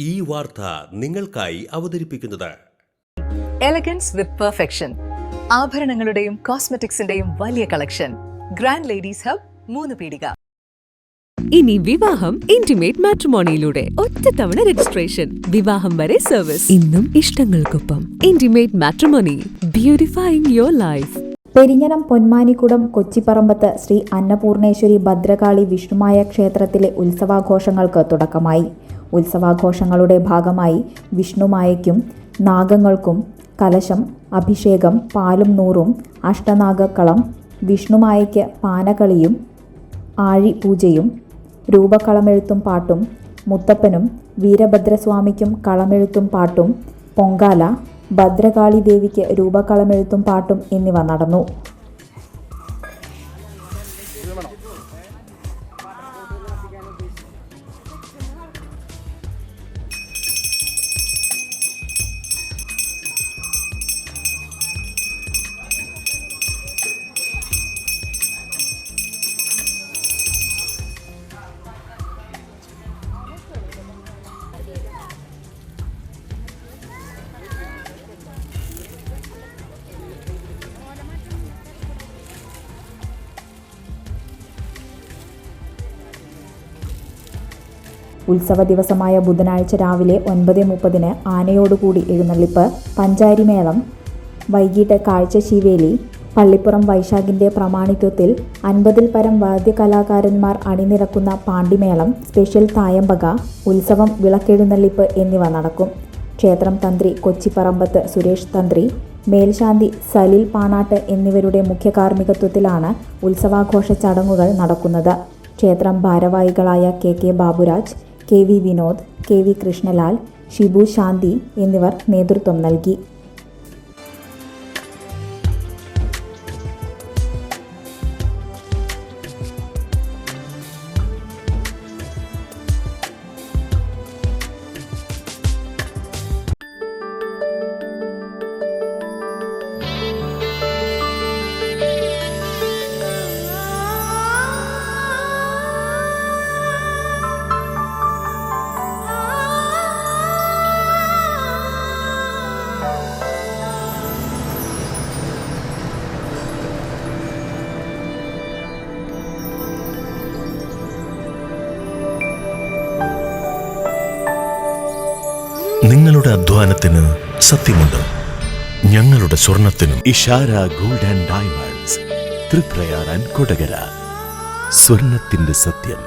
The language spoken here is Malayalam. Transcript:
ഈ വാർത്ത നിങ്ങൾക്കായി അവതരിപ്പിക്കുന്നത് എലഗൻസ് വിത്ത് പെർഫെക്ഷൻ, ആഭരണങ്ങളുടെയും കോസ്മെറ്റിക്സിന്റെയും വലിയ കളക്ഷൻ. ഗ്രാൻഡ് ലേഡീസ് ഹബ്, 3 പീടിക. ഇനി വിവാഹം ഇന്റിമേറ്റ് മാട്രിമോണിയിലൂടെ ഒറ്റത്തവണ രജിസ്ട്രേഷൻ, വിവാഹം വരെ സർവീസ്. ഇന്നും ഇഷ്ടങ്ങൾക്കൊപ്പം intimate matrimony, beautifying your life. Perinjanam Ponmanikkudam Kochiparambath Shri Annapoorneshwari Bhadrakali Vishnumaya ക്ഷേത്രത്തിലെ ഉത്സവാഘോഷങ്ങൾക്ക് തുടക്കമായി. ഉത്സവാഘോഷങ്ങളുടെ ഭാഗമായി വിഷ്ണുമായയ്ക്കും നാഗങ്ങൾക്കും കലശം, അഭിഷേകം, പാലും നൂറും, അഷ്ടനാഗക്കളം, വിഷ്ണുമായയ്ക്ക് പാനകളിയും ആഴിപൂജയും, രൂപക്കളമെഴുത്തും പാട്ടും, മുത്തപ്പനും വീരഭദ്രസ്വാമിക്കും കളമെഴുത്തും പാട്ടും, പൊങ്കാല, ഭദ്രകാളി ദേവിക്ക് രൂപക്കളമെഴുത്തും പാട്ടും എന്നിവ നടന്നു. ഉത്സവ ദിവസമായ ബുധനാഴ്ച രാവിലെ 9:30 ആനയോടുകൂടി എഴുന്നള്ളിപ്പ്, പഞ്ചാരിമേളം, വൈകിട്ട് കാഴ്ചശീവേലി. പള്ളിപ്പുറം വൈശാഖിന്റെ പ്രമാണിത്വത്തിൽ 50-ൽ പരം വാദ്യകലാകാരന്മാർ അണിനിരക്കുന്ന പാണ്ടിമേളം, സ്പെഷ്യൽ തായമ്പക, ഉത്സവം, വിളക്കെഴുന്നള്ളിപ്പ് എന്നിവ നടക്കും. ക്ഷേത്രം തന്ത്രി കൊച്ചിപ്പറമ്പത്ത് സുരേഷ് തന്ത്രി, മേൽശാന്തി സലിൽ പാണാട്ട് എന്നിവരുടെ മുഖ്യ കാർമ്മികത്വത്തിലാണ് ഉത്സവാഘോഷ ചടങ്ങുകൾ നടക്കുന്നത്. ക്ഷേത്രം ഭാരവാഹികളായ KK Baburaj, KV Vinod, KV Krishnalal, Shibu ശാന്തി എന്നിവർ നേതൃത്വം നൽകി. നിങ്ങളുടെ അധ്വാനത്തിന് സത്യമുണ്ട്, ഞങ്ങളുടെ സ്വർണത്തിനും. Ishara gold and diamonds, Triprayar and Kodakara. സ്വർണത്തിന്റെ സത്യം.